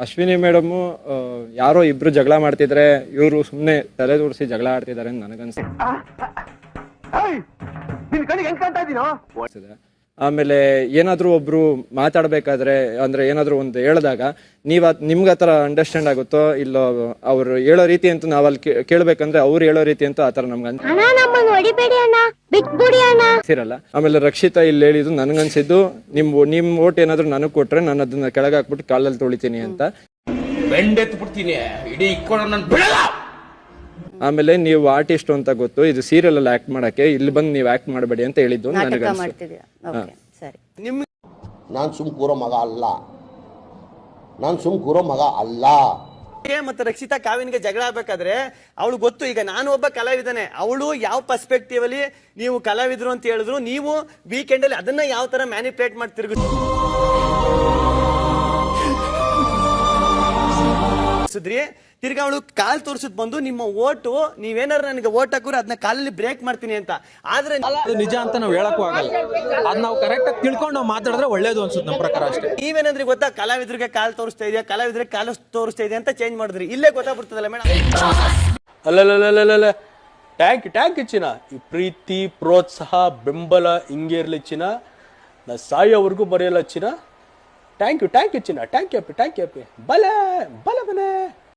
Ashwini madam ಯಾರೋ ಇಬ್ರು ಜಗಳ ಮಾಡ್ತಿದ್ರೆ ಇವರು ಸುಮ್ಮನೆ ತಲೆ ತೋರಿಸಿ ಜಗಳ ಆಡ್ತಿದ್ದಾರೆ ಅಂತ ನನಗನ್ಸಿದೆ. ಆಮೇಲೆ ಏನಾದ್ರೂ ಒಬ್ರು ಮಾತಾಡ್ಬೇಕಾದ್ರೆ ಅಂದ್ರೆ ಏನಾದ್ರೂ ಒಂದು ಹೇಳಿದಾಗ ನಿಮ್ಗೆ ಆ ಥರ ಅಂಡರ್ಸ್ಟ್ಯಾಂಡ್ ಆಗುತ್ತೋ ಇಲ್ಲೋ, ಅವ್ರು ಹೇಳೋ ರೀತಿ ಅಂತೂ ನಾವಲ್ಲಿ ಕೇಳ್ಬೇಕಂದ್ರೆ ಅವ್ರು ಹೇಳೋ ರೀತಿ ಅಂತೂ ಆ ಥರ ನಮ್ಗೆ ಅನ್ಸಿರಲ್ಲ. ಆಮೇಲೆ ರಕ್ಷಿತಾ ಇಲ್ಲಿ ಹೇಳಿದ್ದು ನನ್ಗನ್ಸಿದ್ದು ನಿಮ್ ಓಟ್ ಏನಾದ್ರು ನನಗ್ ಕೊಟ್ರೆ ನಾನು ಅದನ್ನ ಕೆಳಗೆ ಹಾಕ್ಬಿಟ್ಟು ಕಾಲಲ್ಲಿ ತೊಳಿತೀನಿ ಅಂತ. ಆಮೇಲೆ ನೀವು ಆರ್ಟಿಸ್ಟ್ ಅಂತ ಗೊತ್ತು, ಇದು ಸೀರಿಯಲ್ ಅಲ್ಲಿ ಆಕ್ಟ್ ಮಾಡಕ್ಕೆ, ಇಲ್ಲಿ ಬಂದು ನೀವು ಆಕ್ಟ್ ಮಾಡಬೇಡಿ ಅಂತ ಹೇಳಿದ್ದು ನನಗೆ. ನಾನು ಸುಮ್ ಕೂರೋ ಮಗ ಅಲ್ಲ. ಮತ್ತೆ ರಕ್ಷಿತಾ ಕಾವ್ಯನಿಗೆ ಜಗಳ ಆಗ್ಬೇಕಾದ್ರೆ ಅವಳು ಗೊತ್ತು, ಈಗ ನಾನು ಒಬ್ಬ ಕಲಾವಿದನೇ, ಅವಳು ಯಾವ ಪರ್ಸ್ಪೆಕ್ಟಿವ್ ಅಲ್ಲಿ ನೀವು ಕಲಾವಿದ್ರು ಅಂತ ಹೇಳಿದ್ರು, ನೀವು ವೀಕೆಂಡ್ ಅಲ್ಲಿ ಅದನ್ನ ಯಾವ ತರ ಮ್ಯಾನಿಪುಲೇಟ್ ಮಾಡ್ತಿರ್ಗ ತಿರ್ಗಾ ಅವಳು ಕಾಲ್ ತೋರ್ಸದ್ ಬಂದು ನಿಮ್ಮ ಓಟು ನೀವೇನಾರು ನನಗೆ ಓಟ್ ಹಾಕೋರು ಅದನ್ನ ಕಾಲಲ್ಲಿ ಬ್ರೇಕ್ ಮಾಡ್ತೀನಿ ಅಂತ. ಆದ್ರೆ ನಿಜ ಅಂತ ನಾವು ಹೇಳಕ್ಕೂ ಆಗಲ್ಲ, ಅದ್ ನಾವು ಕರೆಕ್ಟ್ ಆಗಿ ತಿಳ್ಕೊಂಡು ನಾವು ಮಾತಾಡಿದ್ರೆ ಒಳ್ಳೇದು ಅನ್ಸುತ್ತೆ ನಮ್ಮ ಪ್ರಕಾರ ಅಷ್ಟೇ. ನೀವೇನಂದ್ರೆ ಗೊತ್ತಾ, ಕಲಾವಿದ್ರಿಗೆ ಕಾಲ್ ತೋರಿಸ್ತಾ ಇದೆಯಾ, ಕಲಾವಿದ್ರಿಗೆ ಕಾಲು ತೋರಿಸ್ತಾ ಇದೆ ಅಂತ ಚೇಂಜ್ ಮಾಡಿದ್ರಿ, ಇಲ್ಲೇ ಗೊತ್ತಾಗ್ಬಿಡ್ತದಲ್ಲ ಮೇಡಮ್. ಅಲ್ಲಲ್ಲ ಟ್ಯಾಂಕ್ ಚಿನ್ನ, ಈ ಪ್ರೀತಿ ಪ್ರೋತ್ಸಾಹ ಬೆಂಬಲ ಹಿಂಗೆ ಇರ್ಲಿ ಚಿನ್ನ, ನಾ ಸಾಯೋವರೆಗೂ ಬರೆಯಲ್ಲ ಚಿನ್ನ. ಥ್ಯಾಂಕ್ ಯು ಚಿನ್ನ, ಥ್ಯಾಂಕ್ ಯು ಬಲೆ ಬಲೆ ಬಲೆ.